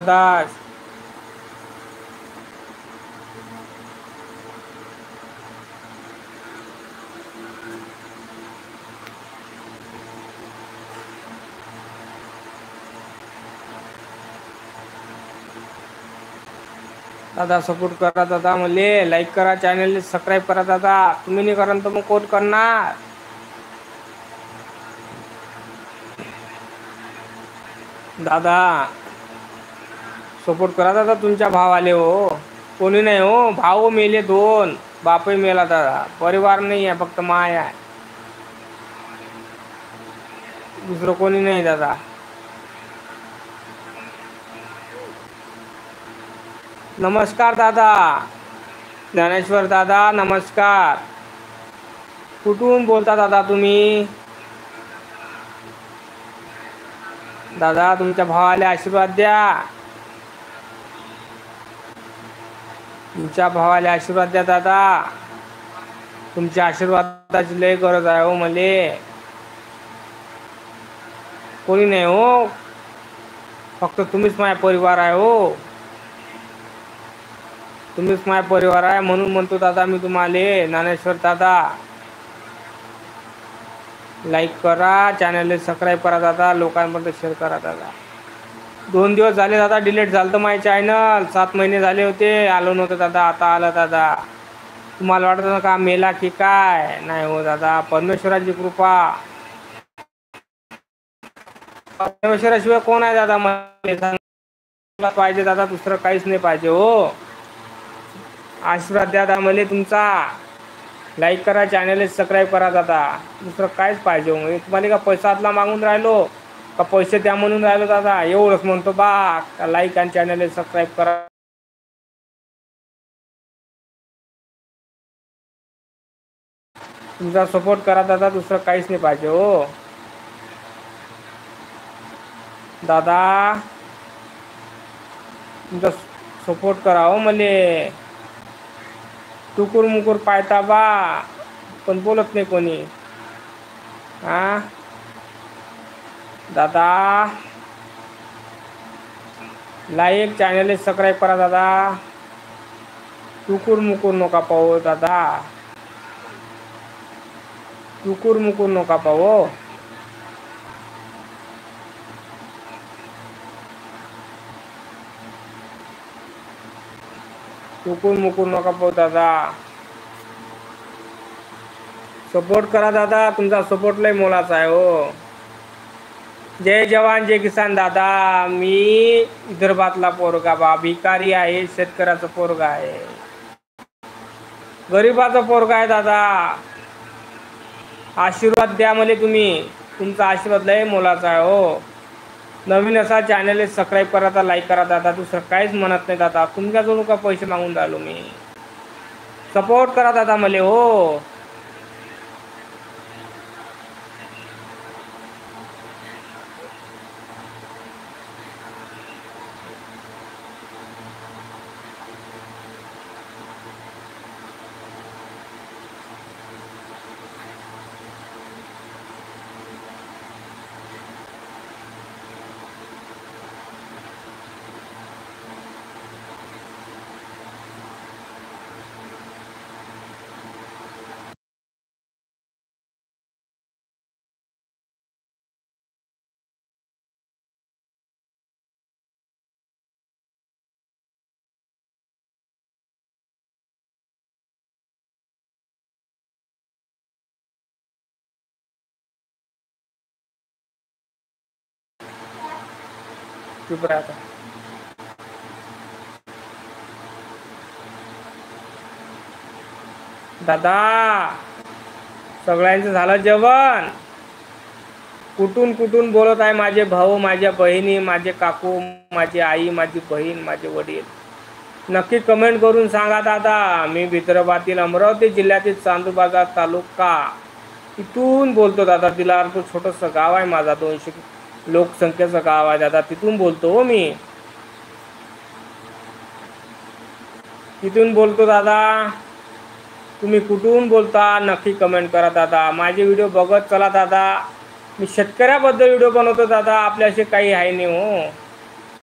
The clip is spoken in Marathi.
दादा दादा सपोर्ट करा दादा, मले लाईक करा, चॅनल सबस्क्राईब करा दादा. तुम्ही नाही करा तर मग कोण करणार. दादा सपोर्ट करा दादा, तुमच्या भावाले हो, कोणी नाही हो. भाऊ मेले 2, बापही मेला दादा. परिवार नाही आहे, फक्त माय आहे, दुसरं कोणी नाही दादा. नमस्कार दादा, ज्ञानेश्वर दादा नमस्कार. कुठून बोलता दादा तुम्ही? दादा तुमच्या भावाला आशीर्वाद द्या, तुमच्या भावाला आशीर्वाद द्या दादा. तुमच्या आशीर्वादाची लय गरज आहे हो मले. कोणी नाही हो, फक्त तुम्हीच माझा परिवार आहे हो. तुम्हीच माझा परिवार आहे, म्हणून म्हणतो दादा मी तुम्हाला. ज्ञानेश्वर दादा लाईक करा, चॅनलला सबस्क्राईब करा दादा, लोकांपर्यंत शेअर करा दादा. 2 दिवस झाले दादा डिलीट झालं तर माझे चॅनल. 7 महिने झाले होते, आलो नव्हतं दादा, आता आलं दादा. तुम्हाला वाटत ना का मेला की काय? नाही हो दादा, परमेश्वराची कृपा. परमेश्वराशिवाय कोण आहे दादा? मला पाहिजे दादा, दुसरं काहीच नाही पाहिजे हो. आशीर्वाद द्या दादा मला तुमचा. लाईक करा, चॅनल सबस्क्राईब करा दादा, दुसरं काहीच पाहिजे हो. तुम्हाला का पैसा हातला मागून राहिलो का पैसे द्या म्हणून राहिलो दादा? एवढंच म्हणतो बा. लाईक आणि चॅनल सबस्क्राईब करा, तुमचा सपोर्ट करा दादा, दुसरं काहीच नाही पाहिजे हो दादा. तुमचा सपोर्ट करा हो मले. टुकूर मुकूर पाहता बा, पण बोलत नाही कोणी. हा दादा, लाईक चॅनल सबस्क्राईब करा दादा. टुकूर मुकूर नका पाहू दादा, टुकूर मुकूर नका पाहू. टुकूर मुकूर नका पाहू दादा. सपोर्ट करा दादा, तुमचा सपोर्ट लय मोलाचा आहे हो. जय जवान जय किसान दादा. मी विदर्भातला पोरगा बा, भिकारी आहे, शेतकऱ्याचा पोरगा आहे, गरीबाचा पोरगा आहे दादा. आशीर्वाद द्या मला तुम्ही, तुमचा आशीर्वाद लय मोलाचा आहे हो. नवीन असा चॅनल सबस्क्राईब करा, लाईक करा दादा, दुसरं काहीच म्हणत नाही दादा. तुमच्याजवळ का पैसे मागून राहिलो मी? सपोर्ट करा दादा मला हो. चुप राहता दादा. सगळ्यांचं झालं जेवण? कुठून कुठून बोलत आहे माझे भाऊ, माझ्या बहिणी, माझे काकू, माझी आई, माझी बहीण, माझे वडील? नक्की कमेंट करून सांगा दादा. मी विदर्भातील अमरावती जिल्ह्यातील चांदूरबाजार तालुका इथून बोलतो दादा. तिला तो छोटंसं गाव आहे माझा, 200 लोकसंख्येचं गाव आहे दादा, तिथून बोलतो हो मी. तिथून बोलतो दादा. तुम्ही कुठून बोलता नक्की कमेंट करा दादा. माझे व्हिडिओ बघत चला दादा. मी शेतकऱ्याबद्दल व्हिडिओ बनवतो दादा, आपल्याशी काही आहे नाही हो.